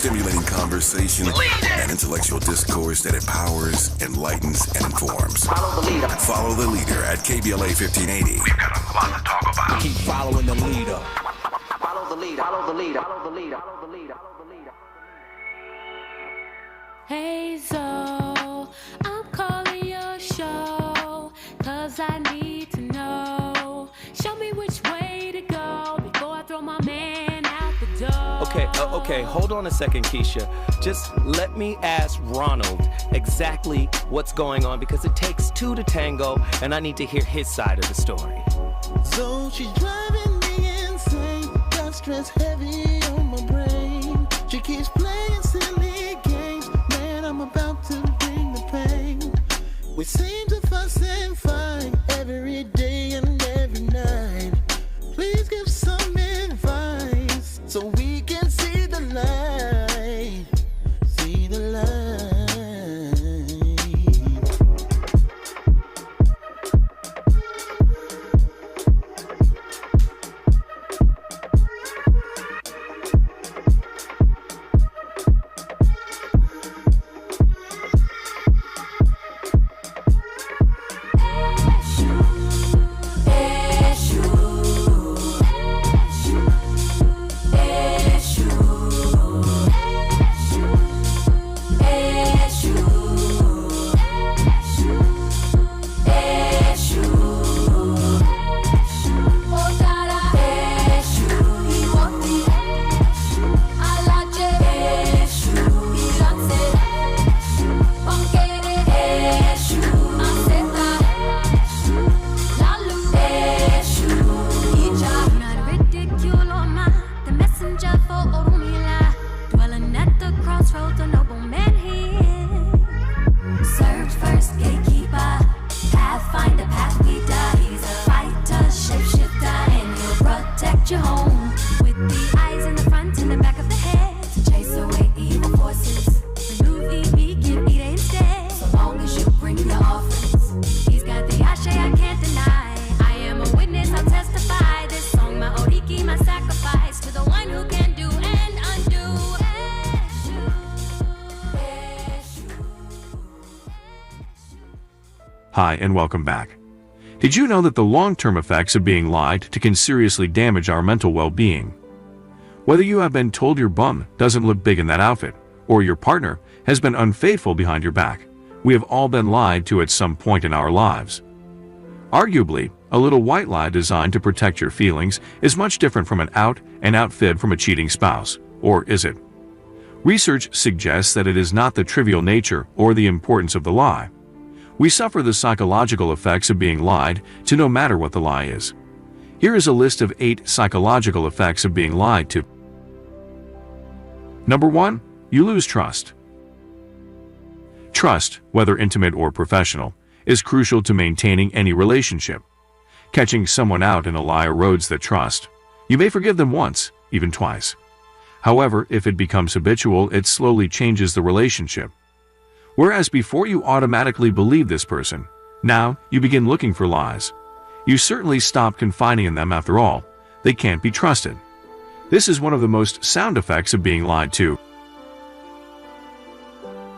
Stimulating conversation and intellectual discourse that empowers, enlightens, and informs. Follow the leader. Follow the leader at KBLA 1580. We've got a lot to talk about. Keep following the leader. Follow the leader. Follow the leader. Follow the leader. Follow the leader. Follow the leader. Hey, so I'm calling your show, 'cause I need to know. Show me which way to go before I throw my man out the door. Okay, hold on a second, Keisha. Just let me ask Ronald exactly what's going on, because it takes two to tango, and I need to hear his side of the story. So she's driving me insane, got stress heavy on my brain. She keeps playing silly games, man, I'm about to bring the pain. We seem to fuss and fight every day and every night. Please give some advice so we can see the light. See the light. Hi, and welcome back. Did you know that the long-term effects of being lied to can seriously damage our mental well-being? Whether you have been told your bum doesn't look big in that outfit, or your partner has been unfaithful behind your back, we have all been lied to at some point in our lives. Arguably, a little white lie designed to protect your feelings is much different from an out-and-out fib from a cheating spouse, or is it? Research suggests that it is not the trivial nature or the importance of the lie. We suffer the psychological effects of being lied to no matter what the lie is. Here is a list of 8 psychological effects of being lied to. Number 1. You lose trust. Trust, whether intimate or professional, is crucial to maintaining any relationship. Catching someone out in a lie erodes that trust. You may forgive them once, even twice. However, if it becomes habitual, it slowly changes the relationship. Whereas before you automatically believe this person, now you begin looking for lies. You certainly stop confiding in them after all. They can't be trusted. This is one of the most sound effects of being lied to.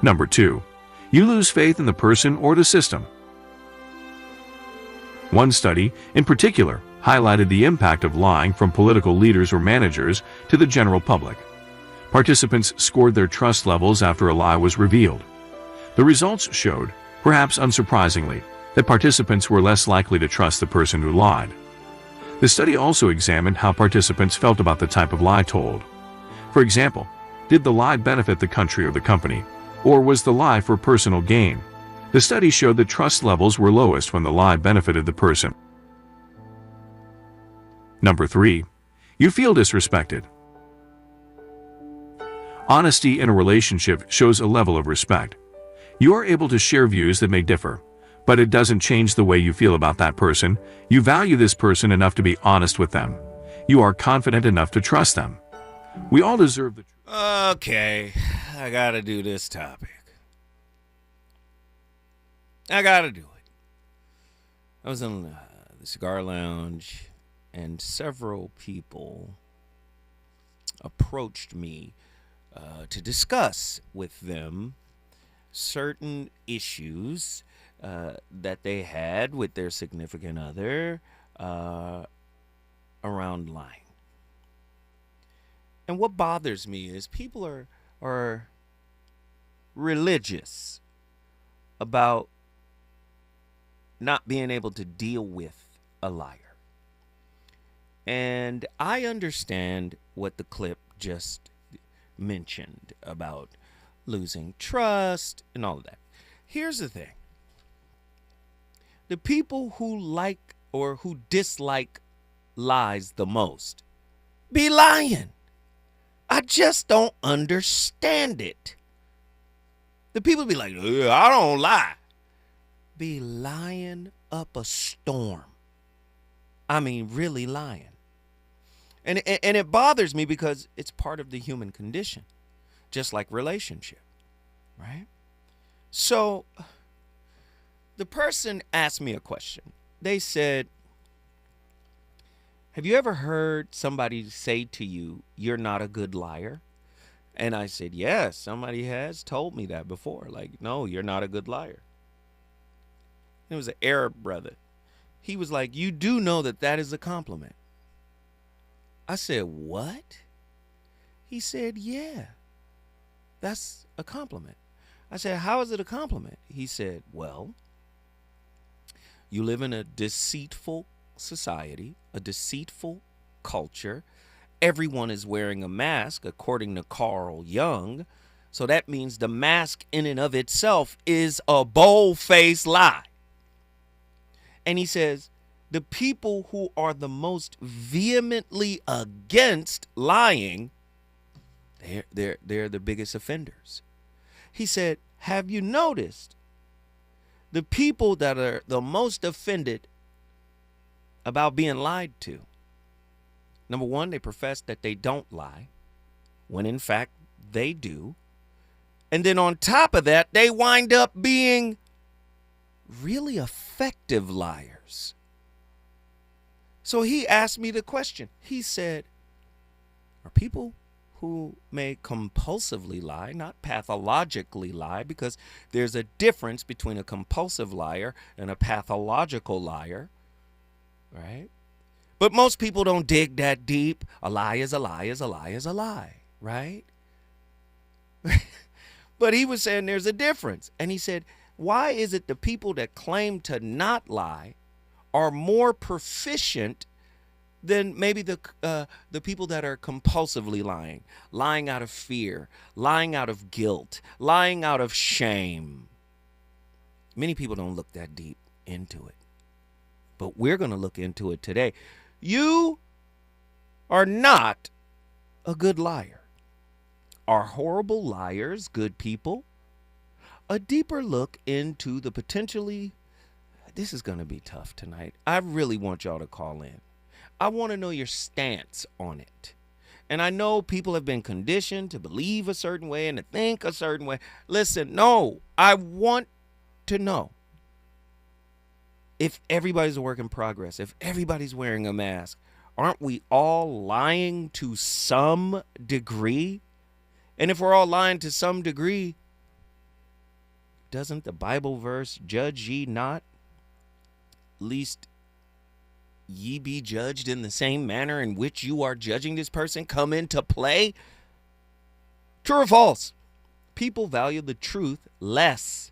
Number 2. You lose faith in the person or the system. One study, in particular, highlighted the impact of lying from political leaders or managers to the general public. Participants scored their trust levels after a lie was revealed. The results showed, perhaps unsurprisingly, that participants were less likely to trust the person who lied. The study also examined how participants felt about the type of lie told. For example, did the lie benefit the country or the company, or was the lie for personal gain? The study showed that trust levels were lowest when the lie benefited the person. Number 3. You feel disrespected. Honesty in a relationship shows a level of respect. You are able to share views that may differ, but it doesn't change the way you feel about that person. You value this person enough to be honest with them. You are confident enough to trust them. We all deserve the truth. Okay, I gotta do this topic. I gotta do it. I was in the cigar lounge, and several people approached me to discuss with them certain issues that they had with their significant other around lying. And what bothers me is people are religious about not being able to deal with a liar. And I understand what the clip just mentioned about losing trust and all of that. Here's the thing. The people who like or who dislike lies the most be lying. I just don't understand it. The people be like, I don't lie. Be lying up a storm. I mean, really lying. And it bothers me because it's part of the human condition, just like relationship, right? So the person asked me a question. They said, have you ever heard somebody say to you, you're not a good liar? And I said, yes, somebody has told me that before. Like, no, you're not a good liar. It was an Arab brother. He was like, you do know that that is a compliment. I said, what? He said, yeah, that's a compliment. I said, how is it a compliment? He said, well, you live in a deceitful society, a deceitful culture. Everyone is wearing a mask, according to Carl Jung. So that means the mask in and of itself is a bold-faced lie. And he says, the people who are the most vehemently against lying, they're the biggest offenders. He said, have you noticed the people that are the most offended about being lied to? Number one, they profess that they don't lie, when in fact they do. And then on top of that, they wind up being really effective liars. So he asked me the question. He said, are people who may compulsively lie, not pathologically lie, because there's a difference between a compulsive liar and a pathological liar, right? But most people don't dig that deep. A lie is a lie is a lie is a lie, right? But he was saying there's a difference. And he said, why is it the people that claim to not lie are more proficient than maybe the people that are compulsively lying, lying out of fear, lying out of guilt, lying out of shame? Many people don't look that deep into it, but we're going to look into it today. You are not a good liar. Are horrible liars good people? A deeper look into the potentially, this is going to be tough tonight. I really want y'all to call in. I want to know your stance on it. And I know people have been conditioned to believe a certain way and to think a certain way. Listen, no, I want to know if everybody's a work in progress, if everybody's wearing a mask, aren't we all lying to some degree? And if we're all lying to some degree, doesn't the Bible verse, judge ye not, lest ye be judged in the same manner in which you are judging this person, come into play? True or false? People value the truth less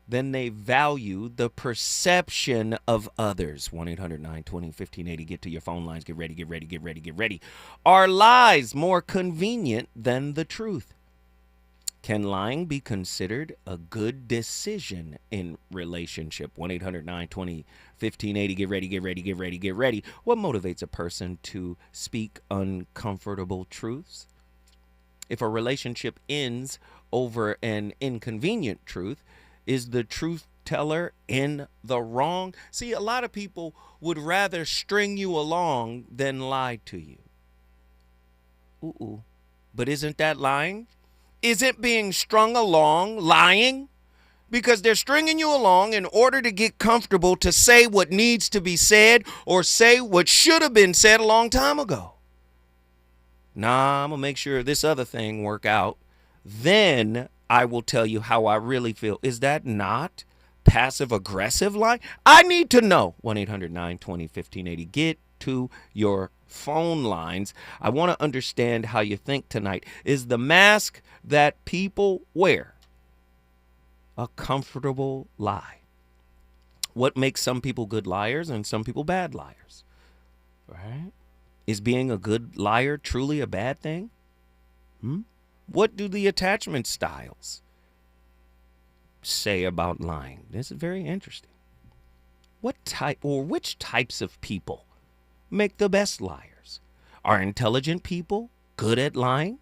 than they value the perception of others. 1-800-920-1580. Get to your phone lines. Get ready, get ready, get ready, get ready. Are lies more convenient than the truth? Can lying be considered a good decision in relationship? 1-800-920-1580. Get ready, get ready, get ready, get ready. What motivates a person to speak uncomfortable truths? If a relationship ends over an inconvenient truth, is the truth teller in the wrong? See, a lot of people would rather string you along than lie to you. Ooh. But isn't that lying? Isn't being strung along lying? Because they're stringing you along in order to get comfortable to say what needs to be said or say what should have been said a long time ago. Nah, I'm going to make sure this other thing work out. then I will tell you how I really feel. Is that not passive aggressive lying? I need to know. 1-800-920-1580. Get to your phone lines. I want to understand how you think tonight. Is the mask that people wear a comfortable lie? What makes some people good liars and some people bad liars? Right? Is being a good liar truly a bad thing? What do the attachment styles say about lying? This is very interesting. What type or which types of people make the best liars? Are intelligent people good at lying?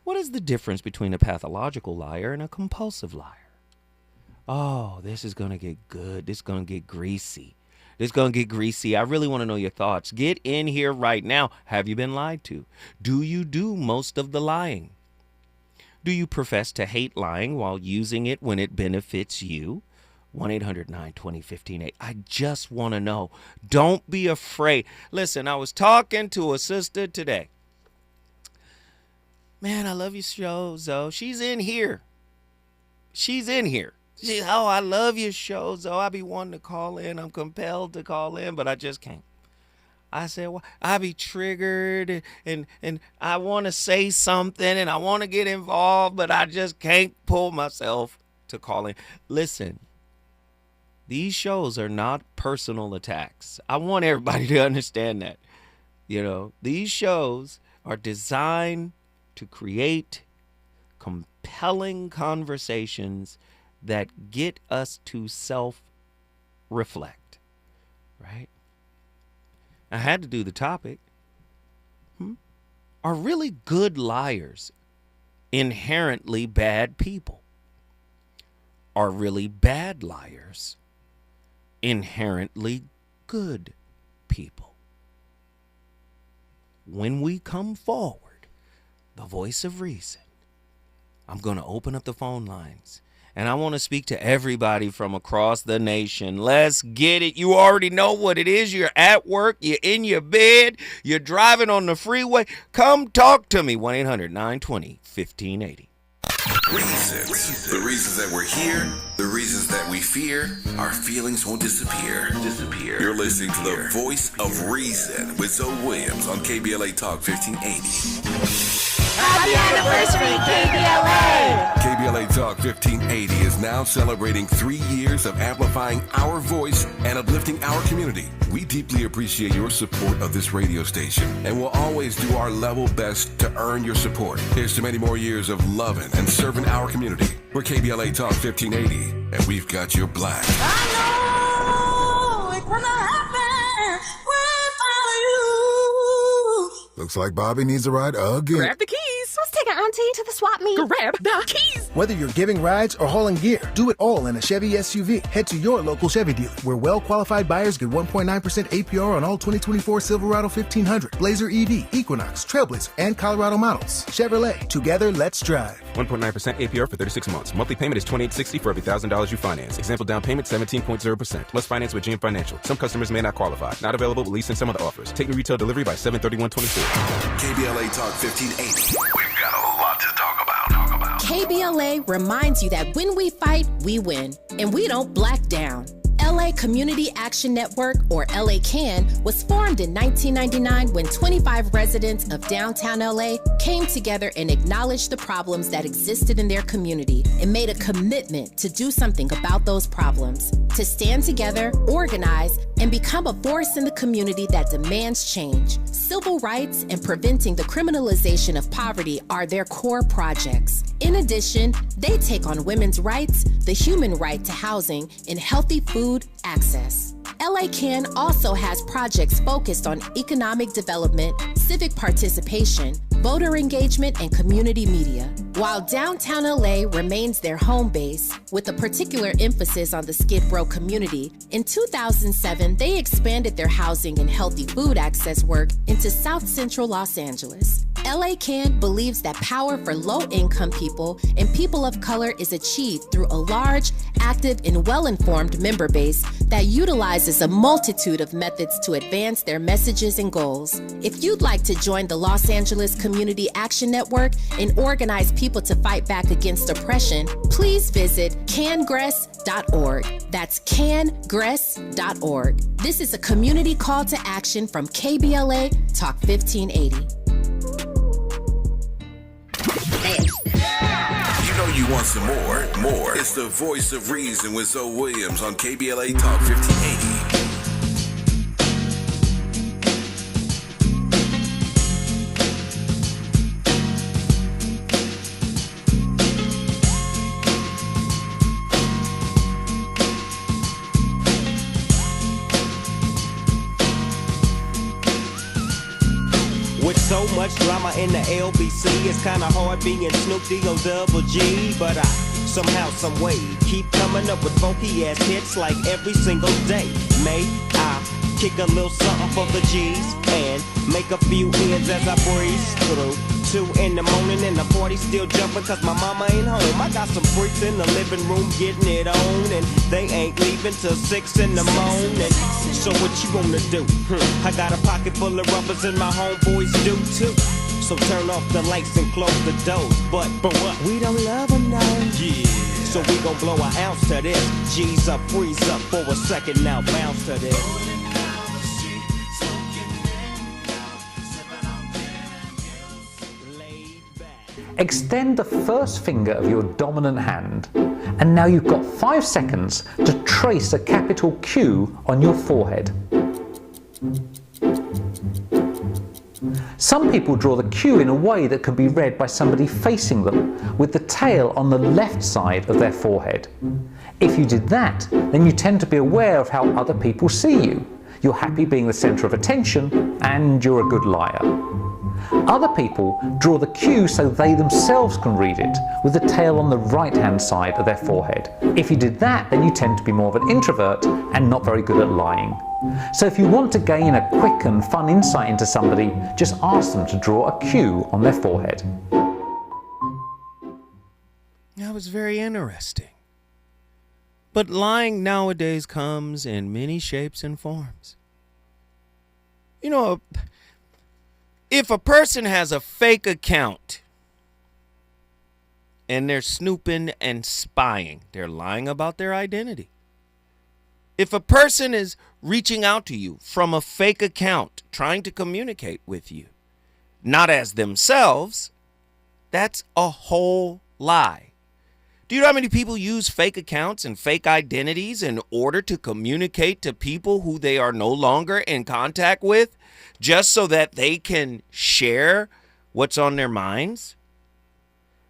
What is the difference between a pathological liar and a compulsive liar? Oh, this is going to get good. This is going to get greasy. This is going to get greasy. I really want to know your thoughts. Get in here right now. Have you been lied to? Do you do most of the lying? Do you profess to hate lying while using it when it benefits you? 1-800-920-1580. I just want to know. Don't be afraid. Listen, I was talking to a sister today. Man, I love your show, Zoe. She's in here. Oh, I love your show, Zoe. I be wanting to call in. I'm compelled to call in, but I just can't. I said, well, I be triggered and I want to say something and I want to get involved, but I just can't pull myself to call in. Listen, these shows are not personal attacks. I want everybody to understand that. These shows are designed to create compelling conversations that get us to self-reflect, right? I had to do the topic. Are really good liars inherently bad people? Are really bad liars inherently good people? When we come forward, the voice of reason, I'm going to open up the phone lines. And I want to speak to everybody from across the nation. Let's get it. You already know what it is. You're at work. You're in your bed. You're driving on the freeway. Come talk to me. 1-800-920-1580. Reasons. The reasons that we're here, the reasons that we fear, our feelings won't disappear. You're listening to the voice of reason with Zoe Williams on KBLA Talk 1580. Happy anniversary, KBLA! KBLA Talk 1580 is now celebrating 3 years of amplifying our voice and uplifting our community. We deeply appreciate your support of this radio station and will always do our level best to earn your support. Here's to many more years of loving and serving our community. We're KBLA Talk 1580, and we've got your black. I know it's gonna happen without you. Looks like Bobby needs a ride again. Grab the keys. Let's take our auntie to the swap meet. Grab the keys. Whether you're giving rides or hauling gear, do it all in a Chevy SUV. Head to your local Chevy dealer, where well-qualified buyers get 1.9% APR on all 2024 Silverado 1500, Blazer EV, Equinox, Trailblazer, and Colorado models. Chevrolet, together, let's drive. 1.9% APR for 36 months. Monthly payment is $28.60 for every $1,000 you finance. Example down payment 17.0%. Must finance with GM Financial. Some customers may not qualify. Not available with lease and some other offers. Take new retail delivery by 7/31/24. KBLA Talk 1580. We've got a lot to talk about. KBLA reminds you that when we fight, we win, and we don't black down. LA Community Action Network, or LA CAN, was formed in 1999 when 25 residents of downtown LA came together and acknowledged the problems that existed in their community and made a commitment to do something about those problems, to stand together, organize, and become a force in the community that demands change. Civil rights and preventing the criminalization of poverty are their core projects. In addition, they take on women's rights, the human right to housing, and healthy food access. LA CAN also has projects focused on economic development, civic participation, voter engagement, and community media. While downtown LA remains their home base, with a particular emphasis on the Skid Row community, in 2007, they expanded their housing and healthy food access work into South Central Los Angeles. LA CAN believes that power for low-income people and people of color is achieved through a large, active, and well-informed member base that utilizes a multitude of methods to advance their messages and goals. If you'd like to join the Los Angeles community, Community Action Network and organize people to fight back against oppression, please visit cangress.org. That's cangress.org. This is a community call to action from KBLA Talk 1580. You know you want some more. It's the voice of reason with Zoe Williams on KBLA Talk 1580. So much drama in the LBC, it's kinda hard being Snoop D-O double G. But I somehow, some way, keep coming up with funky ass hits like every single day. May I kick a little something for the G's and make a few ends as I breeze through 2 in the morning and the party still jumping cause my mama ain't home. I got some freaks in the living room getting it on and they ain't leaving till 6 in the morning. So what you wanna do? I got a pocket full of rubbers and my homeboys do too. So turn off the lights and close the doors. But what? We don't love them now. Yeah. So we gon' blow an ounce to this. G's up, freeze up for a second now, bounce to this. Extend the first finger of your dominant hand, and now you've got 5 seconds to trace a capital Q on your forehead. Some people draw the Q in a way that can be read by somebody facing them, with the tail on the left side of their forehead. If you did that, then you tend to be aware of how other people see you. You're happy being the center of attention, and you're a good liar. Other people draw the Q so they themselves can read it, with the tail on the right-hand side of their forehead. If you did that, then you tend to be more of an introvert and not very good at lying. So if you want to gain a quick and fun insight into somebody, just ask them to draw a Q on their forehead. That was very interesting. But lying nowadays comes in many shapes and forms. You know, if a person has a fake account and they're snooping and spying, they're lying about their identity. If a person is reaching out to you from a fake account, trying to communicate with you, not as themselves, that's a whole lie. Do you know how many people use fake accounts and fake identities in order to communicate to people who they are no longer in contact with, just so that they can share what's on their minds?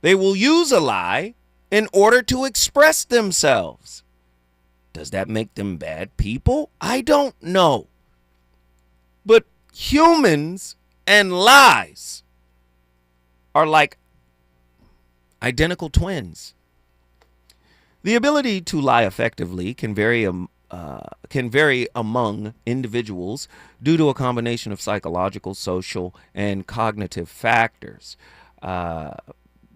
They will use a lie in order to express themselves. Does that make them bad people? I don't know. But humans and lies are like identical twins. The ability to lie effectively can vary among individuals due to a combination of psychological, social, and cognitive factors. I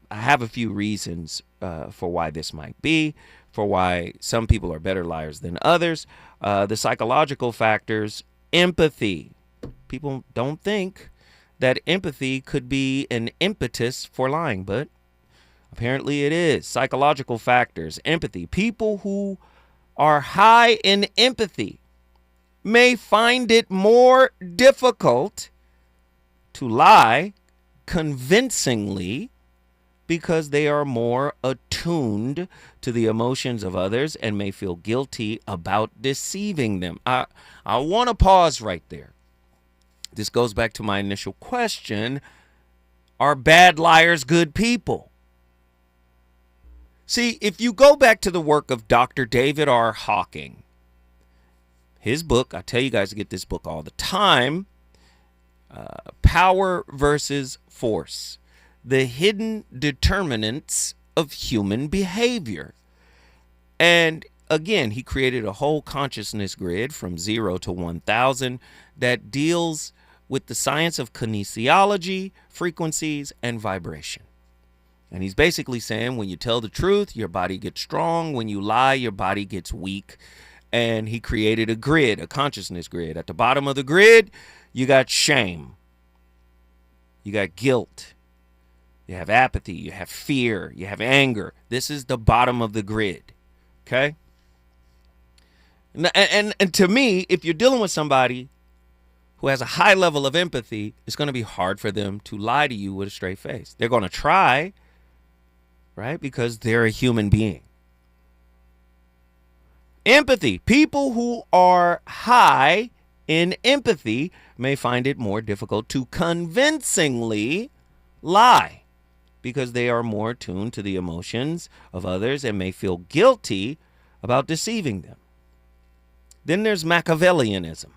have a few reasons for why this might be, for why some people are better liars than others. The psychological factors, empathy. People don't think that empathy could be an impetus for lying, but apparently it is. Psychological factors, empathy. People who are high in empathy may find it more difficult to lie convincingly because they are more attuned to the emotions of others and may feel guilty about deceiving them. I want to pause right there. This goes back to my initial question. Are bad liars good people? See, if you go back to the work of Dr. David R. Hawking, his book, I tell you guys to get this book all the time, Power versus Force, The Hidden Determinants of Human Behavior. And again, he created a whole consciousness grid from 0 to 1,000 that deals with the science of kinesiology, frequencies, and vibration. And he's basically saying when you tell the truth, your body gets strong. When you lie, your body gets weak. And he created a grid, a consciousness grid. At the bottom of the grid, you got shame. You got guilt. You have apathy. You have fear. You have anger. This is the bottom of the grid. Okay? And to me, if you're dealing with somebody who has a high level of empathy, it's going to be hard for them to lie to you with a straight face. They're going to try, right? Because they're a human being. Empathy. People who are high in empathy may find it more difficult to convincingly lie because they are more tuned to the emotions of others and may feel guilty about deceiving them. Then there's Machiavellianism.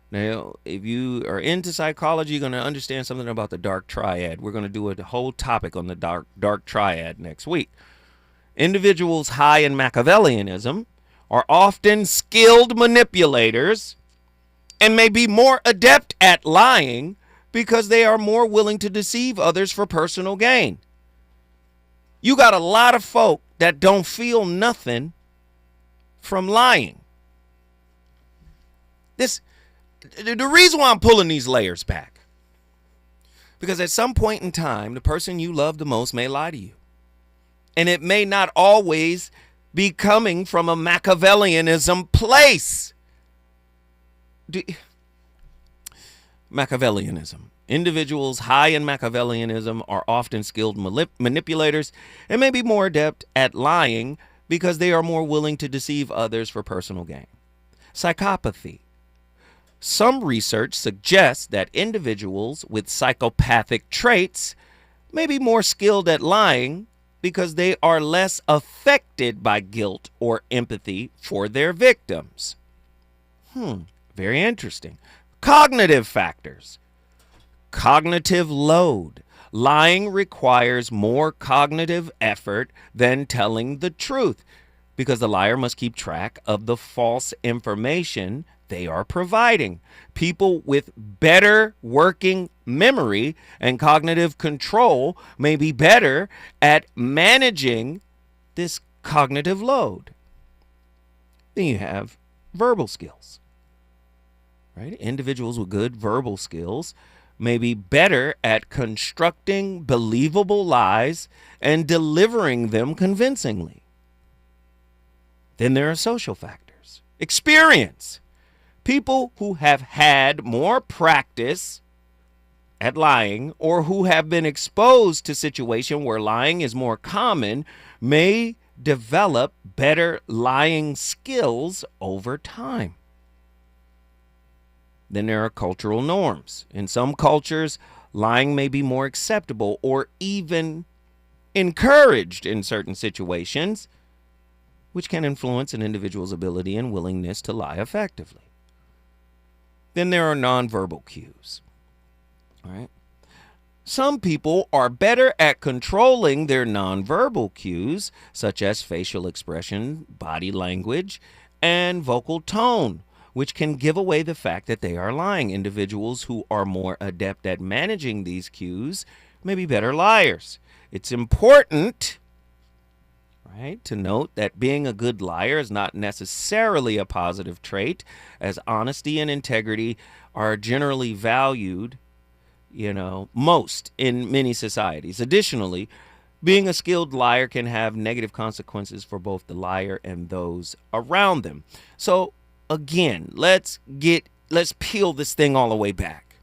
Now, if you are into psychology, you're going to understand something about the dark triad. We're going to do a whole topic on the dark triad next week. Individuals high in Machiavellianism are often skilled manipulators and may be more adept at lying because they are more willing to deceive others for personal gain. You got a lot of folk that don't feel nothing from lying. The reason why I'm pulling these layers back, because at some point in time, the person you love the most may lie to you. And it may not always be coming from a Machiavellianism place. Machiavellianism. Individuals high in Machiavellianism are often skilled manipulators and may be more adept at lying because they are more willing to deceive others for personal gain. Psychopathy. Some research suggests that individuals with psychopathic traits may be more skilled at lying because they are less affected by guilt or empathy for their victims. Very interesting. Cognitive factors. Cognitive load. Lying requires more cognitive effort than telling the truth because the liar must keep track of the false information they are providing. People with better working memory and cognitive control may be better at managing this cognitive load. Then you have verbal skills, right? Individuals with good verbal skills may be better at constructing believable lies and delivering them convincingly. Then there are social factors. Experience. People who have had more practice at lying or who have been exposed to situations where lying is more common may develop better lying skills over time. Then there are cultural norms. In some cultures, lying may be more acceptable or even encouraged in certain situations, which can influence an individual's ability and willingness to lie effectively. Then there are nonverbal cues. All right. Some people are better at controlling their nonverbal cues, such as facial expression, body language, and vocal tone, which can give away the fact that they are lying. Individuals who are more adept at managing these cues may be better liars. It's important, right, to note that being a good liar is not necessarily a positive trait, as honesty and integrity are generally valued, most in many societies. Additionally, being a skilled liar can have negative consequences for both the liar and those around them. So again, let's peel this thing all the way back.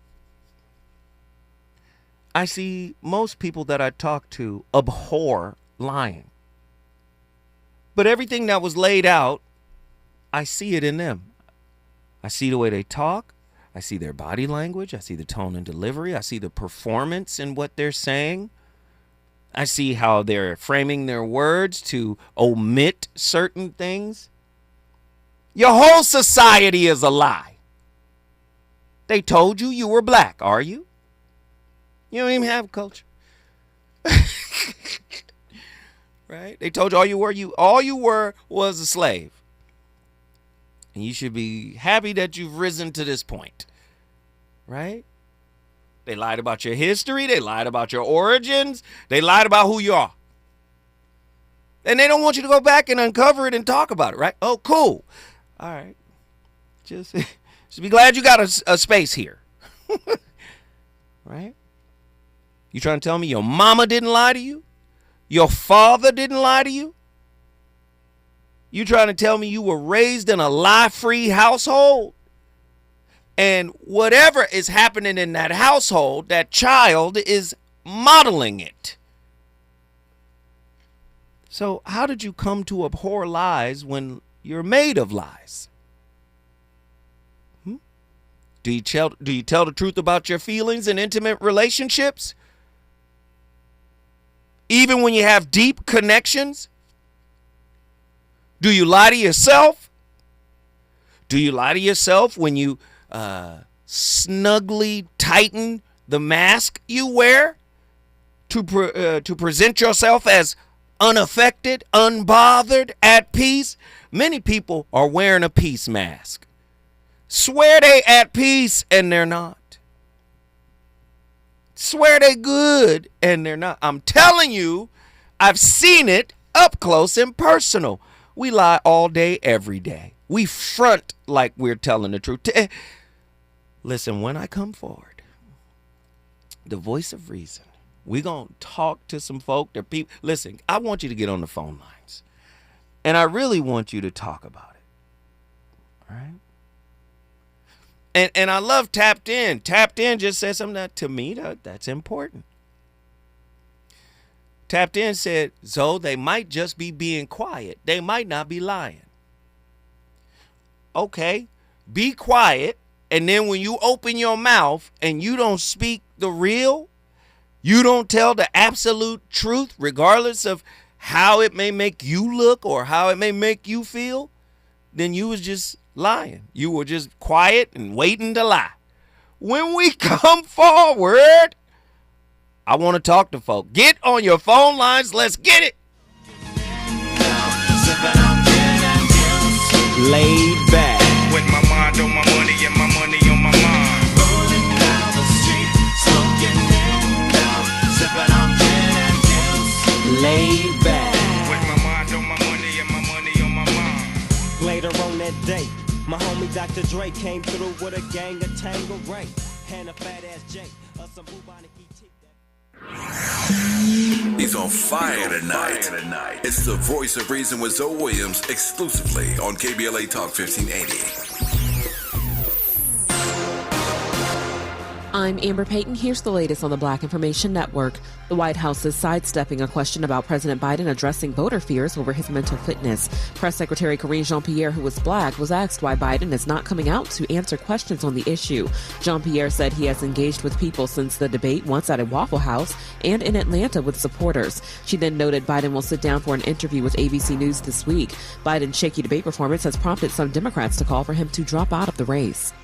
I see most people that I talk to abhor lying. But everything that was laid out, I see it in them. I see the way they talk. I see their body language. I see the tone and delivery. I see the performance in what they're saying. I see how they're framing their words to omit certain things. Your whole society is a lie. They told you you were black, are you? You don't even have culture. Right? They told you all you were was a slave. And you should be happy that you've risen to this point. Right? They lied about your history. They lied about your origins. They lied about who you are. And they don't want you to go back and uncover it and talk about it, right? Oh, cool. All right. Just be glad you got a space here. Right? You trying to tell me your mama didn't lie to you? Your father didn't lie to you? You trying to tell me you were raised in a lie-free household? And whatever is happening in that household, that child is modeling it. So how did you come to abhor lies when you're made of lies? Do you tell the truth about your feelings in intimate relationships? Even when you have deep connections? Do you lie to yourself? Do you lie to yourself when you snugly tighten the mask you wear to present yourself as unaffected, unbothered, at peace? Many people are wearing a peace mask. Swear they at peace and they're not. Swear they good and they're not. I'm telling you, I've seen it up close and personal. We lie all day, every day. We front like we're telling the truth. Listen, when I come forward, the voice of reason, we're going to talk to some folk. Listen, I want you to get on the phone lines. And I really want you to talk about it. All right? And I love Tapped In. Tapped In just said something that, to me, that's important. Tapped In said, Zoe, they might just be being quiet. They might not be lying. Okay, be quiet. And then when you open your mouth and you don't speak the real, you don't tell the absolute truth, regardless of how it may make you look or how it may make you feel, then you was just lying. You were just quiet and waiting to lie. When we come forward, I want to talk to folk. Get on your phone lines. Let's get it. Laid back. With my mind on my money and my money on my mind. Rolling down the street, smoking in down, sipping on gin and juice. Laid back. With my mind on my money and my money on my mind. Later on that day, my homie Dr. Dre came through with a gang of Tangeray and a fat ass J. Some bubonic He's on fire tonight. It's the voice of reason with Zoe Williams exclusively on KBLA Talk 1580. I'm Amber Payton. Here's the latest on the Black Information Network. The White House is sidestepping a question about President Biden addressing voter fears over his mental fitness. Press Secretary Karine Jean-Pierre, who was black, was asked why Biden is not coming out to answer questions on the issue. Jean-Pierre said he has engaged with people since the debate, once at a Waffle House and in Atlanta with supporters. She then noted Biden will sit down for an interview with ABC News this week. Biden's shaky debate performance has prompted some Democrats to call for him to drop out of the race.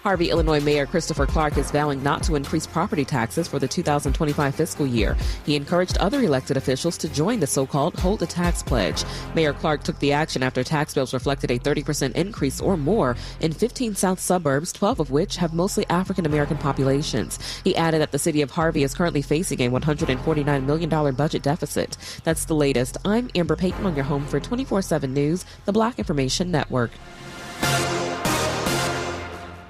Harvey, Illinois Mayor Christopher Clark is vowing not to increase property taxes for the 2025 fiscal year. He encouraged other elected officials to join the so-called Hold the Tax Pledge. Mayor Clark took the action after tax bills reflected a 30% increase or more in 15 South suburbs, 12 of which have mostly African-American populations. He added that the city of Harvey is currently facing a $149 million budget deficit. That's the latest. I'm Amber Payton on your home for 24/7 News, the Black Information Network.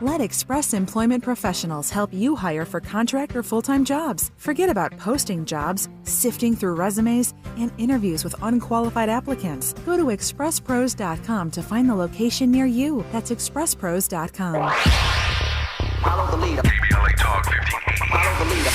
Let Express Employment Professionals help you hire for contract or full-time jobs. Forget about posting jobs, sifting through resumes, and interviews with unqualified applicants. Go to expresspros.com to find the location near you. That's expresspros.com. Follow the leader. KBLA Talk 1580. Follow the leader.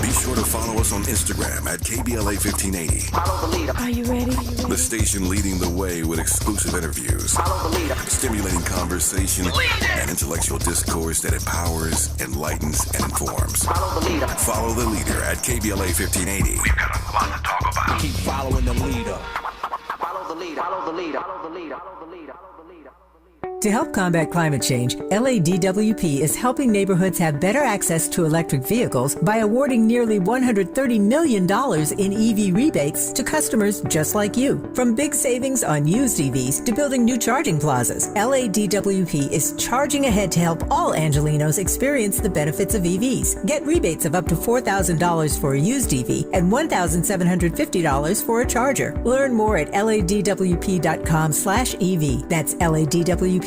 Be sure to follow us on Instagram at KBLA 1580. Follow the leader. Are you ready? The station leading the way with exclusive interviews, Follow the leader. stimulating conversation, and intellectual discourse that empowers, enlightens, and informs. Follow the leader. Follow the leader at KBLA 1580. We've got a lot to talk about. Keep following the leader. Follow the leader. Follow the leader. Follow the leader. Follow the leader. To help combat climate change, LADWP is helping neighborhoods have better access to electric vehicles by awarding nearly $130 million in EV rebates to customers just like you. From big savings on used EVs to building new charging plazas, LADWP is charging ahead to help all Angelinos experience the benefits of EVs. Get rebates of up to $4,000 for a used EV and $1,750 for a charger. Learn more at ladwp.com/EV. That's ladwp.com/EV.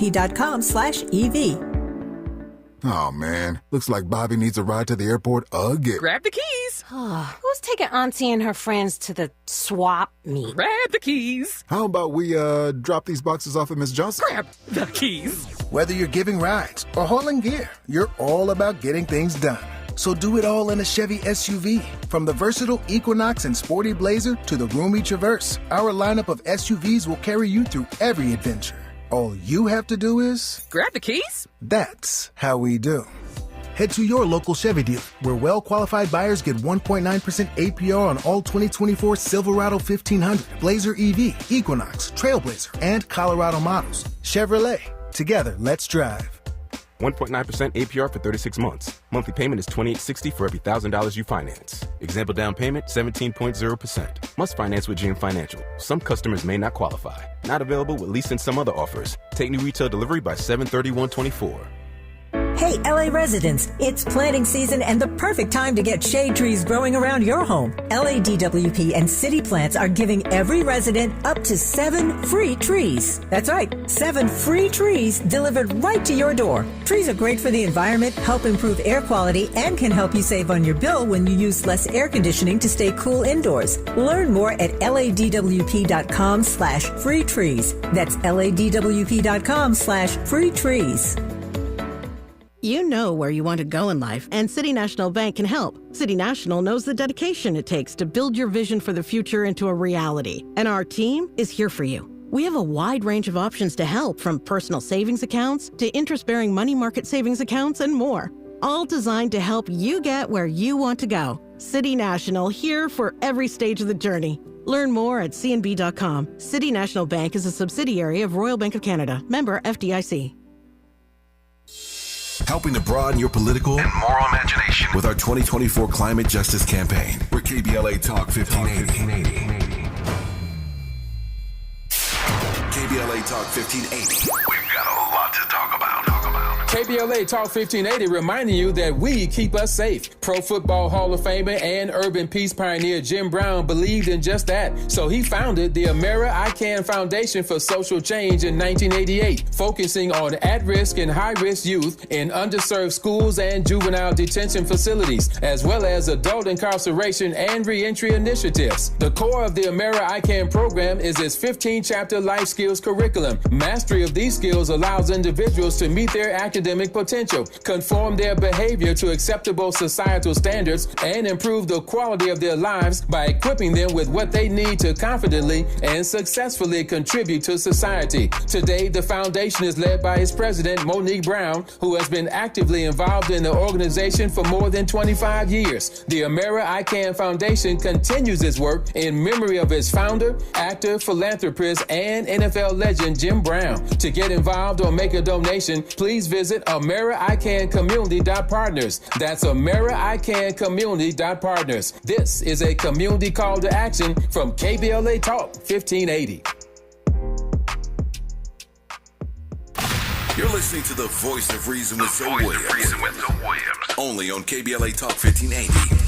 Oh, man. Looks like Bobby needs a ride to the airport again. Grab the keys. Who's taking Auntie and her friends to the swap meet? Grab the keys. How about we, drop these boxes off at Miss Johnson? Grab the keys. Whether you're giving rides or hauling gear, you're all about getting things done. So do it all in a Chevy SUV. From the versatile Equinox and sporty Blazer to the roomy Traverse, our lineup of SUVs will carry you through every adventure. All you have to do is... grab the keys? That's how we do. Head to your local Chevy dealer, where well-qualified buyers get 1.9% APR on all 2024 Silverado 1500, Blazer EV, Equinox, Trailblazer, and Colorado models. Chevrolet. Together, let's drive. 1.9% APR for 36 months. Monthly payment is $28.60 for every $1,000 you finance. Example down payment, 17.0%. Must finance with GM Financial. Some customers may not qualify. Not available with lease and some other offers. Take new retail delivery by 7/31/24. Hey, LA residents, it's planting season and the perfect time to get shade trees growing around your home. LADWP and City Plants are giving every resident up to 7 free trees. That's right, 7 free trees delivered right to your door. Trees are great for the environment, help improve air quality, and can help you save on your bill when you use less air conditioning to stay cool indoors. Learn more at ladwp.com/free trees. That's ladwp.com/free trees. You know where you want to go in life, and City National Bank can help. City National knows the dedication it takes to build your vision for the future into a reality, and our team is here for you. We have a wide range of options to help, from personal savings accounts to interest-bearing money market savings accounts and more, all designed to help you get where you want to go. City National, here for every stage of the journey. Learn more at cnb.com. City National Bank is a subsidiary of Royal Bank of Canada, member FDIC. Helping to broaden your political and moral imagination with our 2024 Climate Justice Campaign. We're KBLA Talk 1580. KBLA Talk 1580. We've got a lot to talk about. KBLA Talk 1580 reminding you that we keep us safe. Pro Football Hall of Famer and urban peace pioneer Jim Brown believed in just that. So he founded the Amera I Can Foundation for Social Change in 1988, focusing on at-risk and high-risk youth in underserved schools and juvenile detention facilities, as well as adult incarceration and reentry initiatives. The core of the Amera I Can program is its 15-chapter life skills curriculum. Mastery of these skills allows individuals to meet their academic potential, conform their behavior to acceptable societal standards, and improve the quality of their lives by equipping them with what they need to confidently and successfully contribute to society. Today, the foundation is led by its president, Monique Brown, who has been actively involved in the organization for more than 25 years. The Amera I Can Foundation continues its work in memory of its founder, actor, philanthropist, and NFL legend Jim Brown. To get involved or make a donation, please visit AmeriICanCommunity.partners. That's AmeriICanCommunity.partners. This is a community call to action from KBLA Talk 1580. You're listening to the Voice of Reason with Zoe Williams. Only on KBLA Talk 1580.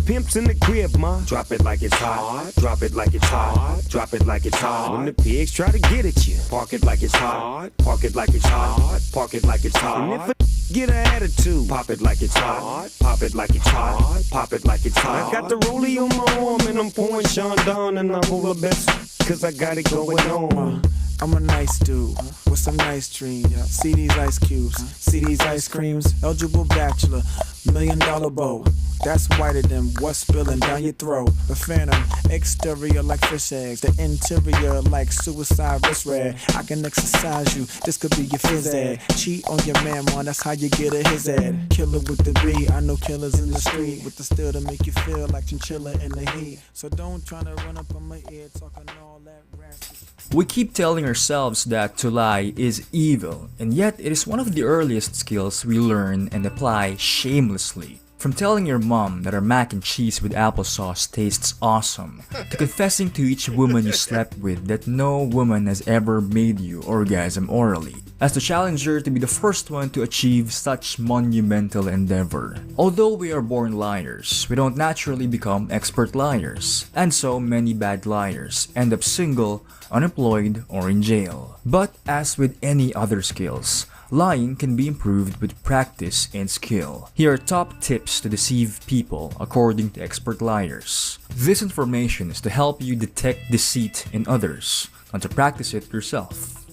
Pimps in the crib, ma. Drop it like it's hot. Drop it like it's hot. Drop it like it's hot. When the pigs try to get at you, park it like it's hot. Park it like it's hot. Park it like it's hot. And if a get an attitude, pop it like it's hot. Pop it like it's hot. Pop it like it's hot. I got the rollie on my arm and I'm pouring Sean down and I'm over best cause I got it going on. I'm a nice dude with some nice dreams. See these ice cubes, see these ice creams. Eligible bachelor, $1 million bow. That's whiter than what's spilling down your throat. The phantom, exterior like fish eggs. The interior like suicide wrist rag. I can exercise you, this could be your phys ed. Cheat on your man, man, that's how you get a his ed. Killer with the B, I know killers in the street. With the steel to make you feel like chinchilla in the heat. So don't try to run up on my ear talking all that raspy. We keep telling ourselves that to lie is evil, and yet it is one of the earliest skills we learn and apply shamelessly. From telling your mom that her mac and cheese with applesauce tastes awesome, to confessing to each woman you slept with that no woman has ever made you orgasm orally, as the challenger to be the first one to achieve such monumental endeavor. Although we are born liars, we don't naturally become expert liars, and so many bad liars end up single, unemployed, or in jail. But as with any other skills, lying can be improved with practice and skill. Here are top tips to deceive people according to expert liars. This information is to help you detect deceit in others and to practice it yourself.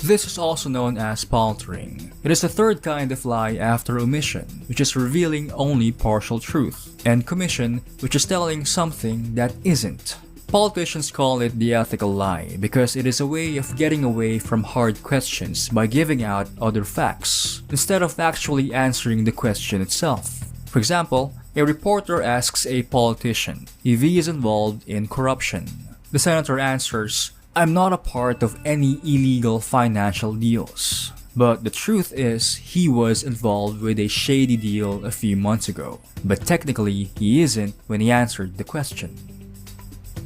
This is also known as paltering. It is the third kind of lie after omission, which is revealing only partial truth, and commission, which is telling something that isn't. Politicians call it the ethical lie because it is a way of getting away from hard questions by giving out other facts, instead of actually answering the question itself. For example, a reporter asks a politician if he is involved in corruption. The senator answers, "I'm not a part of any illegal financial deals." But the truth is, he was involved with a shady deal a few months ago. But technically, he isn't when he answered the question.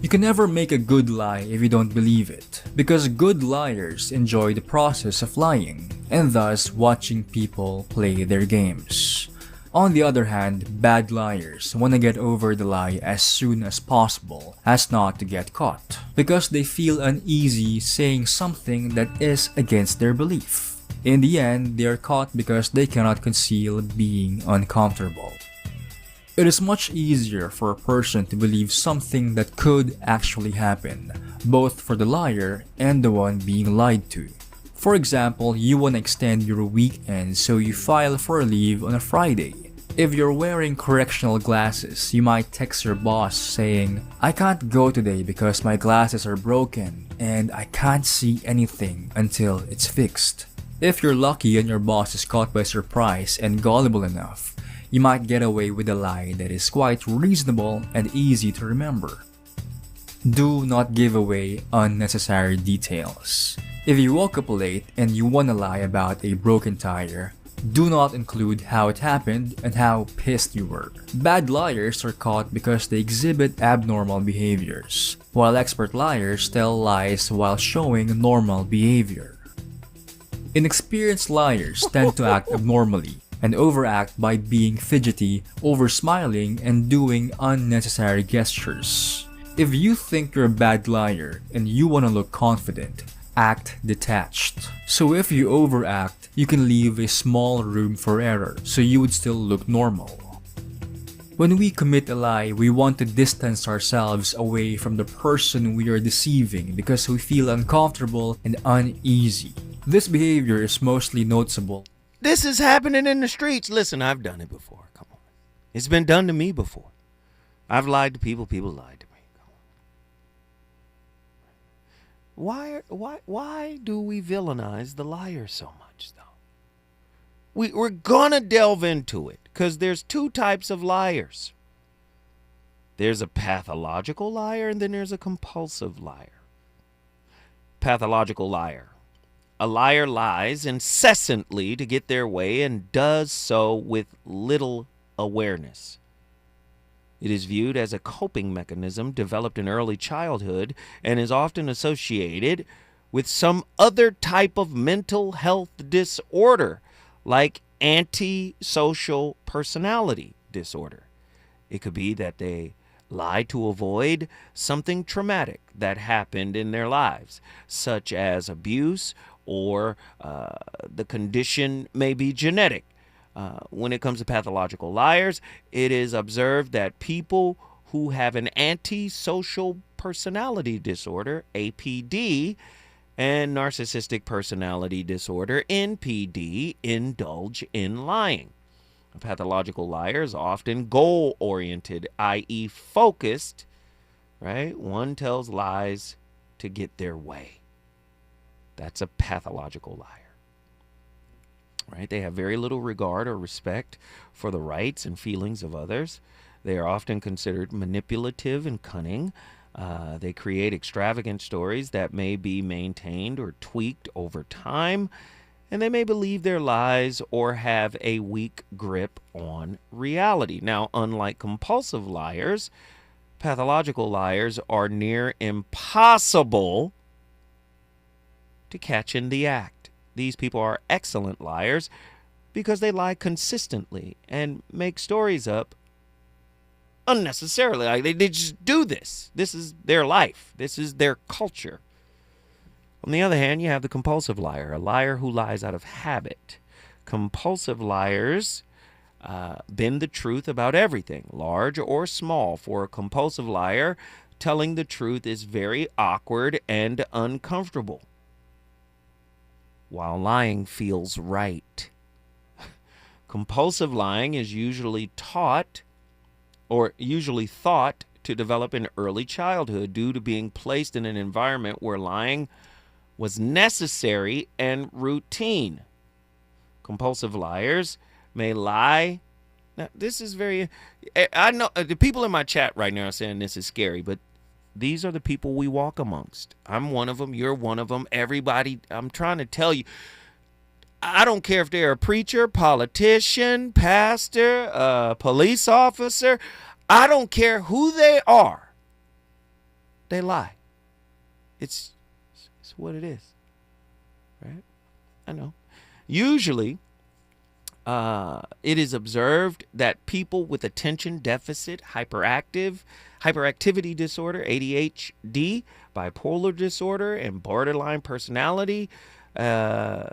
You can never make a good lie if you don't believe it, because good liars enjoy the process of lying, and thus watching people play their games. On the other hand, bad liars want to get over the lie as soon as possible, as not to get caught, because they feel uneasy saying something that is against their belief. In the end, they are caught because they cannot conceal being uncomfortable. It is much easier for a person to believe something that could actually happen, both for the liar and the one being lied to. For example, you want to extend your weekend, so you file for a leave on a Friday. If you're wearing correctional glasses, you might text your boss saying, "I can't go today because my glasses are broken and I can't see anything until it's fixed." If you're lucky and your boss is caught by surprise and gullible enough, you might get away with a lie that is quite reasonable and easy to remember. Do not give away unnecessary details. If you woke up late and you want to lie about a broken tire, do not include how it happened and how pissed you were. Bad liars are caught because they exhibit abnormal behaviors, while expert liars tell lies while showing normal behavior. Inexperienced liars tend to act abnormally and overact by being fidgety, over-smiling, and doing unnecessary gestures. If you think you're a bad liar and you want to look confident, act detached. So if you overact, you can leave a small room for error, so you would still look normal. When we commit a lie, we want to distance ourselves away from the person we are deceiving because we feel uncomfortable and uneasy. This behavior is mostly noticeable. This is happening in the streets. Listen, I've done it before. Come on. It's been done to me before. I've lied to people. People lied to me. Come on. Why do we villainize the liar so much, though? We're going to delve into it because there's two types of liars. There's a pathological liar and then there's a compulsive liar. Pathological liar. A liar lies incessantly to get their way and does so with little awareness. It is viewed as a coping mechanism developed in early childhood and is often associated with some other type of mental health disorder, like antisocial personality disorder. It could be that they lie to avoid something traumatic that happened in their lives, such as abuse, or the condition may be genetic. When it comes to pathological liars, it is observed that people who have an antisocial personality disorder, APD, and narcissistic personality disorder, NPD, indulge in lying. A pathological liar is often goal-oriented, i.e. focused, right? One tells lies to get their way. That's a pathological liar, right? They have very little regard or respect for the rights and feelings of others. They are often considered manipulative and cunning. They create extravagant stories that may be maintained or tweaked over time. and they may believe their lies or have a weak grip on reality. Now, unlike compulsive liars, pathological liars are near impossible to catch in the act. These people are excellent liars because they lie consistently and make stories up unnecessarily. Like they just do this. This is their life. This is their culture. On the other hand, you have the compulsive liar, a liar who lies out of habit. Compulsive liars bend the truth about everything, large or small. For a compulsive liar, telling the truth is very awkward and uncomfortable, while lying feels right. Compulsive lying is usually thought to develop in early childhood due to being placed in an environment where lying was necessary and routine. Compulsive liars may lie. Now, this is very, I know the people in my chat right now are saying this is scary, but these are the people we walk amongst. I'm one of them. You're one of them. Everybody, I'm trying to tell you, I don't care if they're a preacher, politician, pastor, police officer. I don't care who they are. They lie. It's what it is. Right? I know. Usually, it is observed that people with attention deficit, hyperactivity disorder, ADHD, bipolar disorder, and borderline personality, they're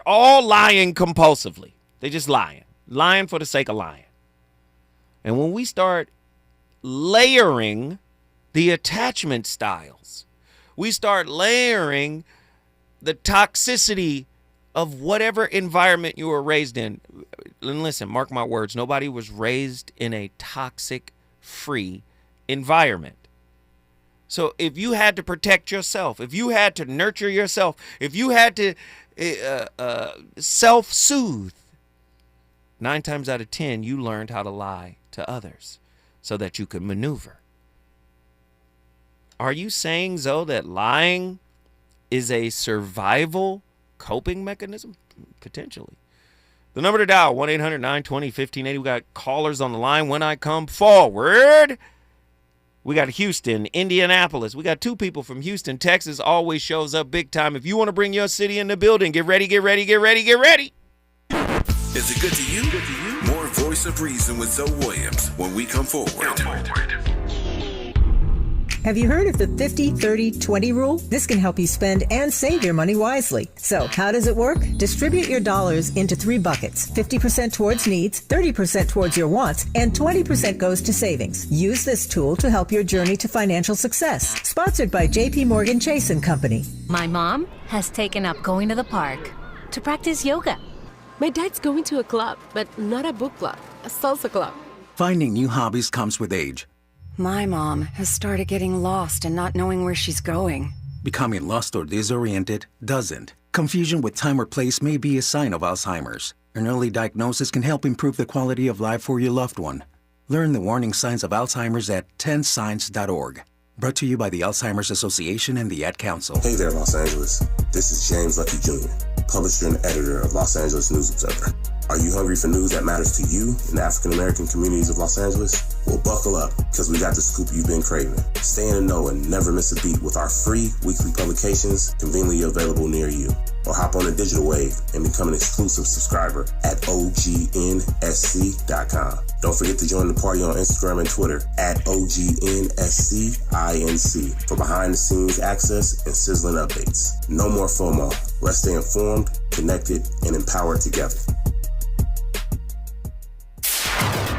all lying compulsively. They're just lying for the sake of lying. And when we start layering the attachment styles, we start layering the toxicity of whatever environment you were raised in. And listen, mark my words, nobody was raised in a toxic-free environment. So if you had to protect yourself, if you had to nurture yourself, if you had to self-soothe, 9 times out of 10, you learned how to lie to others so that you could maneuver. Are you saying, Zoe, that lying is a survival coping mechanism? Potentially. The number to dial, 1-800-920-1580. We got callers on the line when I come forward. We got Houston, Indianapolis. We got 2 people from Houston. Texas always shows up big time. If you want to bring your city in the building, get ready, get ready, get ready, get ready. Is it good to you? More Voice of Reason with Zoe Williams when we come forward. Have you heard of the 50-30-20 rule? This can help you spend and save your money wisely. So, how does it work? Distribute your dollars into 3 buckets. 50% towards needs, 30% towards your wants, and 20% goes to savings. Use this tool to help your journey to financial success. Sponsored by J.P. Morgan Chase & Company. My mom has taken up going to the park to practice yoga. My dad's going to a club, but not a book club, a salsa club. Finding new hobbies comes with age. My mom has started getting lost and not knowing where she's going. Becoming lost or disoriented doesn't. Confusion with time or place may be a sign of Alzheimer's. An early diagnosis can help improve the quality of life for your loved one. Learn the warning signs of Alzheimer's at 10signs.org. Brought to you by the Alzheimer's Association and the Ad Council. Hey there, Los Angeles. This is James Lucky Jr., publisher and editor of Los Angeles News Observer. Are you hungry for news that matters to you in the African-American communities of Los Angeles? Well, buckle up, because we got the scoop you've been craving. Stay in the know and never miss a beat with our free weekly publications conveniently available near you. Or hop on the digital wave and become an exclusive subscriber at OGNSC.com. Don't forget to join the party on Instagram and Twitter at OGNSCINC for behind-the-scenes access and sizzling updates. No more FOMO. Let's stay informed, connected, and empowered together.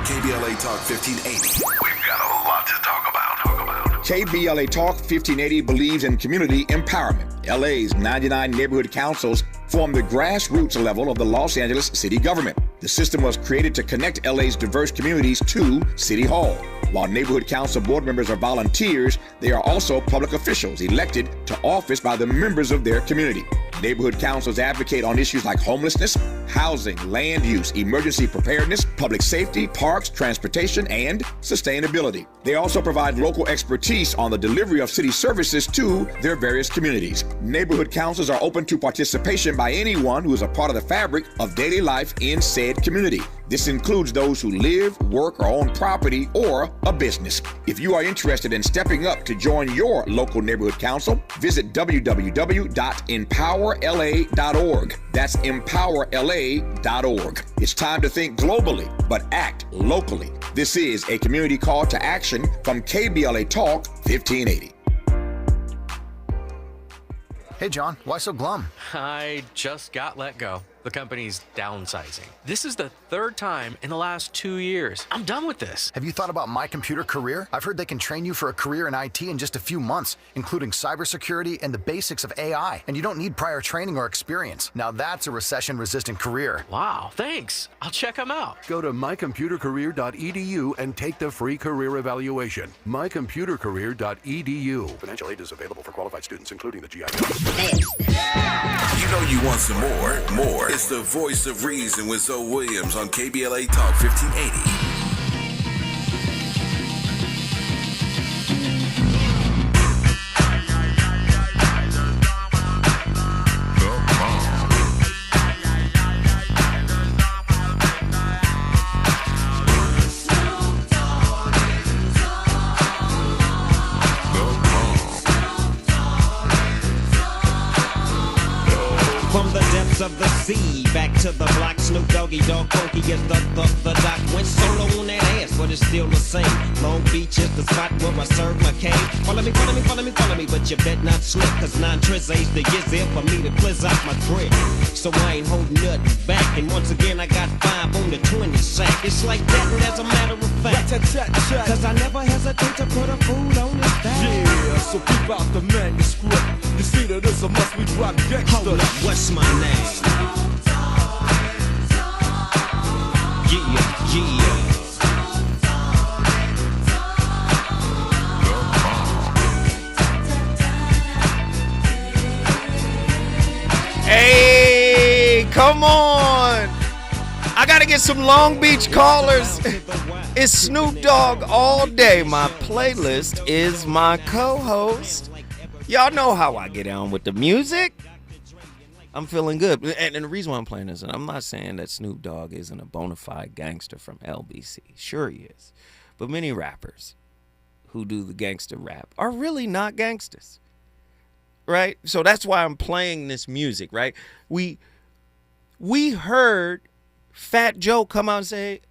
KBLA Talk 1580. We've got a lot to talk about. KBLA Talk 1580 believes in community empowerment. LA's 99 neighborhood councils form the grassroots level of the Los Angeles city government. The system was created to connect LA's diverse communities to City Hall. While neighborhood council board members are volunteers, they are also public officials elected to office by the members of their community. Neighborhood councils advocate on issues like homelessness, housing, land use, emergency preparedness, public safety, parks, transportation, and sustainability. They also provide local expertise on the delivery of city services to their various communities. Neighborhood councils are open to participation by anyone who is a part of the fabric of daily life in said community. This includes those who live, work, or own property or a business. If you are interested in stepping up to join your local neighborhood council, visit www.empowerla.org. That's empowerla.org. It's time to think globally, but act locally. This is a community call to action from KBLA Talk 1580. Hey, John, why so glum? I just got let go. The company's downsizing. This is the third time in the last 2 years. I'm done with this. Have you thought about My Computer Career? I've heard they can train you for a career in IT in just a few months, including cybersecurity and the basics of AI. And you don't need prior training or experience. Now that's a recession-resistant career. Wow, thanks. I'll check them out. Go to mycomputercareer.edu and take the free career evaluation. mycomputercareer.edu. Financial aid is available for qualified students, including the GI. You know you want some more. It's the voice of reason with Zoe Williams on KBLA Talk 1580. Of the sea, back to the block. Snoop Doggy Dogg Funky is the doc. Went solo on that ass, but it's still the same. Long Beach is the spot where I serve my cane. Follow me, but you bet not slip, cause 9 tris ain't the years for me to blizz out my grip. So I ain't holding nothing back, and once again I got 5 on the 20 sack. It's like that, and as a matter of fact, cause I never hesitate to put a fool on his back. Yeah, so keep out the manuscript. You see that it's a must we drop gangsta. Hold up, what's my name? Yeah. Hey, come on. I gotta get some Long Beach callers. It's Snoop Dogg all day. My playlist is my co-host. Y'all know how I get on with the music. I'm feeling good. And the reason why I'm playing this, and I'm not saying that Snoop Dogg isn't a bona fide gangster from LBC. Sure he is. But many rappers who do the gangster rap are really not gangsters. Right? So that's why I'm playing this music, right? We heard Fat Joe come out and say,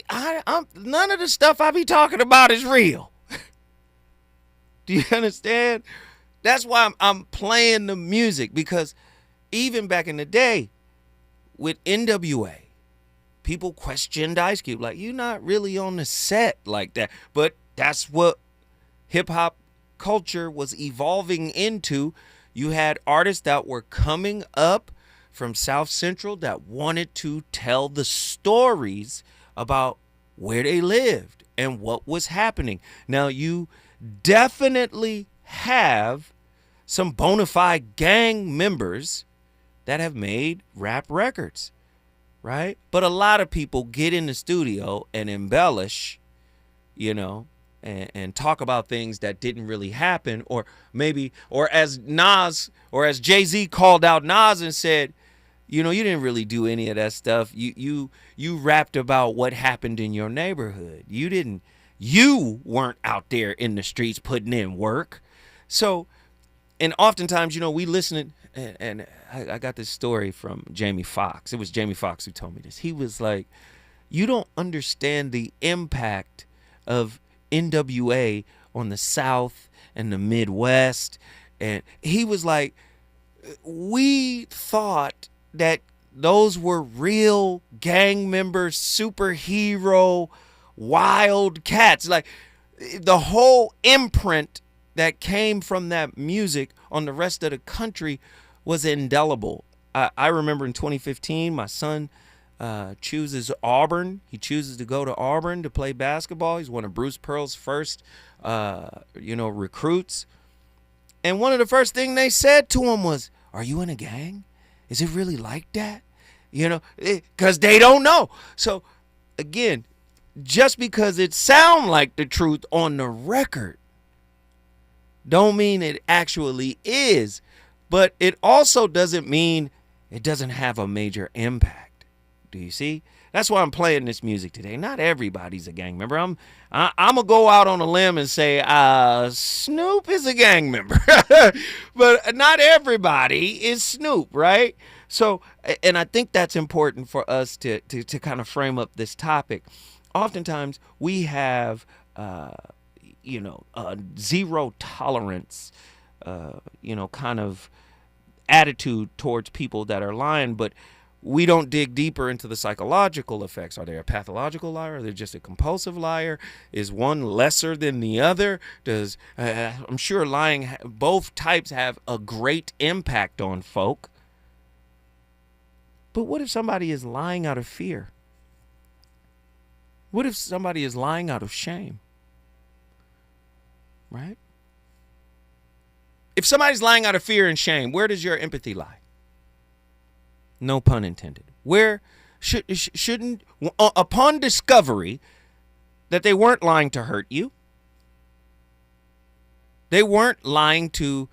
I'm none of the stuff I be talking about is real. Do you understand? That's why I'm playing the music, because even back in the day with NWA, people questioned Ice Cube. Like, you're not really on the set like that. But that's what hip-hop culture was evolving into. You had artists that were coming up from South Central that wanted to tell the stories about where they lived and what was happening. Now, you definitely have some bona fide gang members that have made rap records, right? But a lot of people get in the studio and embellish, and talk about things that didn't really happen, or as Jay-Z called out Nas and said, you didn't really do any of that stuff. You rapped about what happened in your neighborhood. You weren't out there in the streets putting in work. So, and oftentimes, we listen, and I got this story from Jamie Foxx. It was Jamie Foxx who told me this. He was like, you don't understand the impact of NWA on the South and the Midwest. And he was like, we thought that those were real gang members, superhero, wild cats. Like, the whole imprint that came from that music on the rest of the country was indelible. I remember in 2015, my son chooses Auburn. He chooses to go to Auburn to play basketball. He's one of Bruce Pearl's first, recruits. And one of the first things they said to him was, are you in a gang? Is it really like that? You know, because they don't know. So again, just because it sounds like the truth on the record don't mean it actually is. But it also doesn't mean it doesn't have a major impact. Do you see? That's why I'm playing this music today. Not everybody's a gang member. I'm gonna go out on a limb and say Snoop is a gang member, but not everybody is Snoop, right? So, and I think that's important for us to kind of frame up this topic. Oftentimes we have zero tolerance, kind of attitude towards people that are lying, but we don't dig deeper into the psychological effects. Are they a pathological liar? Are they just a compulsive liar? Is one lesser than the other? I'm sure lying, both types have a great impact on folk. But what if somebody is lying out of fear? What if somebody is lying out of shame? Right? If somebody's lying out of fear and shame, where does your empathy lie? No pun intended. Where shouldn't, upon discovery that they weren't lying to hurt you, they weren't lying to,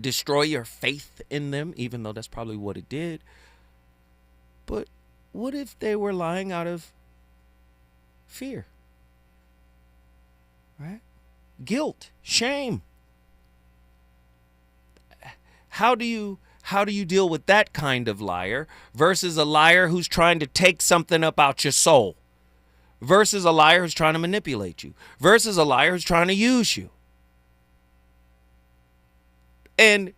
destroy your faith in them, even though that's probably what it did. But what if they were lying out of fear? Right? Guilt, shame. How do you deal with that kind of liar versus a liar who's trying to take something up out your soul, versus a liar who's trying to manipulate you, versus a liar who's trying to use you? And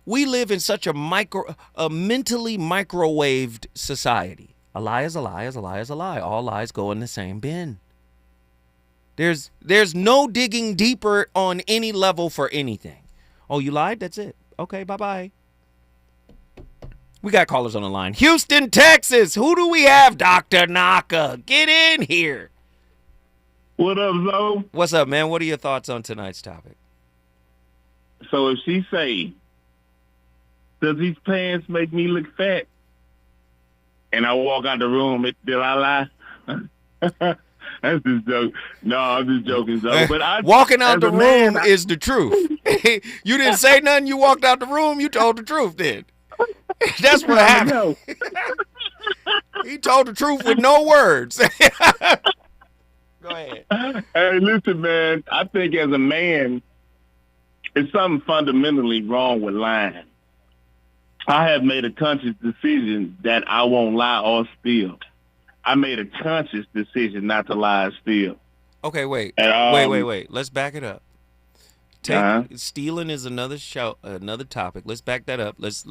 we live in such a mentally microwaved society. A lie is a lie is a lie is a lie. All lies go in the same bin. There's no digging deeper on any level for anything. Oh, you lied? That's it. Okay, bye-bye. We got callers on the line. Houston, Texas. Who do we have, Dr. Naka? Get in here. What up, Zo? What's up, man? What are your thoughts on tonight's topic? So if she say, does these pants make me look fat? And I walk out the room, did I lie? That's just joke. No, I'm just joking, Zo. But walking out the room is the truth. You didn't say nothing. You walked out the room. You told the truth then. That's what happened. He told the truth with no words. Go ahead. Hey, listen, man. I think as a man, it's something fundamentally wrong with lying. I have made a conscious decision that I won't lie or steal. I made a conscious decision not to lie or steal. Okay, wait. Wait. Let's back it up. Stealing is another topic. Let's back that up. Let's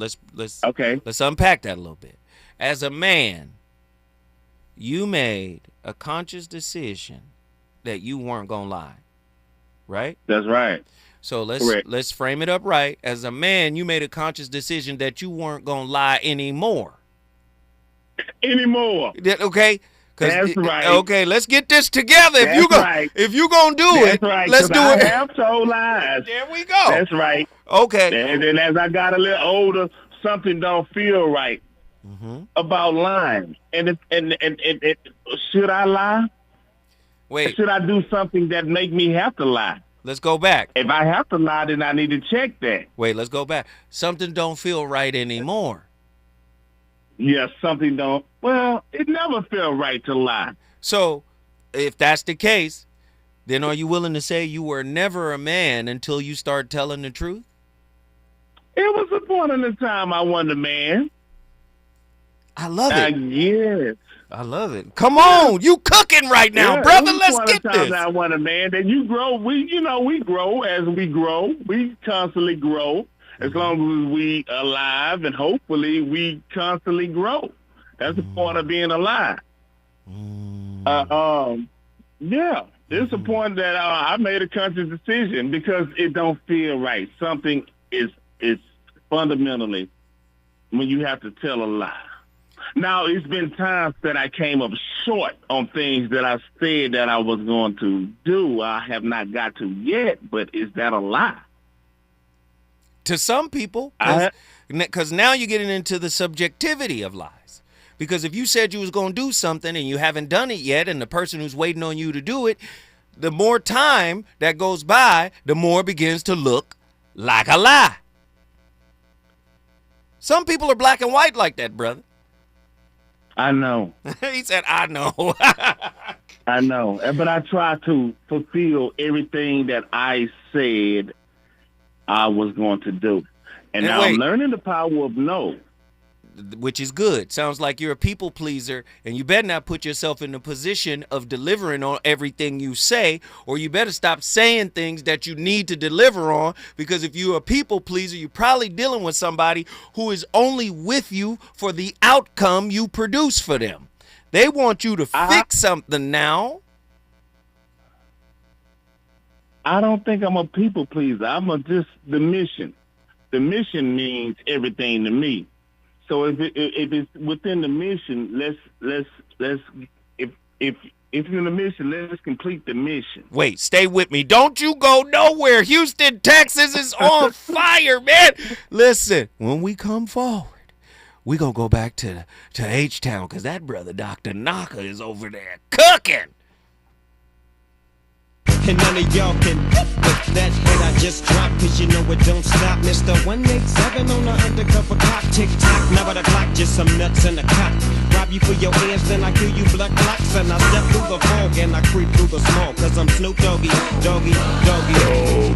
unpack that a little bit. As a man, you made a conscious decision that you weren't gonna lie, right? That's right. So let's frame it up right. As a man, you made a conscious decision that you weren't gonna lie anymore. Okay. That's right. Okay, let's get this together. If you gonna do it, let's do it. I have told lies. There we go. That's right. Okay. And then as I got a little older, something don't feel right about lying. And should I lie? Wait. Should I do something that make me have to lie? Let's go back. If I have to lie, then I need to check that. Wait, let's go back. Something don't feel right anymore. Yes, something don't. Well, it never felt right to lie. So, if that's the case, then are you willing to say you were never a man until you start telling the truth? It was a point in the time I wasn't a man. I love it. Yes. I love it. Come on, you cooking right now, brother. Let's get this. I wasn't a man. Then you grow. We grow as we grow. We constantly grow. As long as we alive, and hopefully we constantly grow. That's the point of being alive. Yeah, it's a point that I made a conscious decision because it don't feel right. Something is fundamentally when you have to tell a lie. Now, it's been times that I came up short on things that I said that I was going to do. I have not got to yet, but is that a lie? To some people, because now you're getting into the subjectivity of lies. Because if you said you was going to do something and you haven't done it yet, and the person who's waiting on you to do it, the more time that goes by, the more it begins to look like a lie. Some people are black and white like that, brother. I know. He said, I know. I know. But I try to fulfill everything that I said I was going to do. And now I'm learning the power of no. Which is good. Sounds like you're a people pleaser, and you better not put yourself in the position of delivering on everything you say, or you better stop saying things that you need to deliver on, because if you're a people pleaser, you're probably dealing with somebody who is only with you for the outcome you produce for them. They want you to fix something now. I don't think I'm a people pleaser. I'm just the mission. The mission means everything to me. So if it's within the mission, if you're in the mission, let's complete the mission. Wait, stay with me. Don't you go nowhere. Houston, Texas is on fire, man. Listen, when we come forward, we gonna go back to H-Town, because that brother Dr. Naka is over there cooking. And none of y'all can with that hit I just dropped, cause you know it don't stop. Mr. 187 on the undercover clock. Tick tock, never the clock, just some nuts in the cop. Rob you for your ears, then I kill you blood clots. And I step through the fog and I creep through the smoke, cause I'm Snoop Doggy, Doggy, Doggy.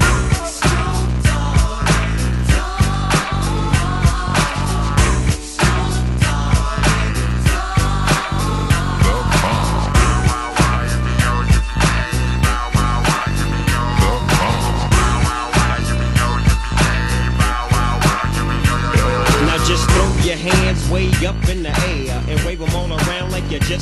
Just throw your hands way up in the air and wave them all around like you just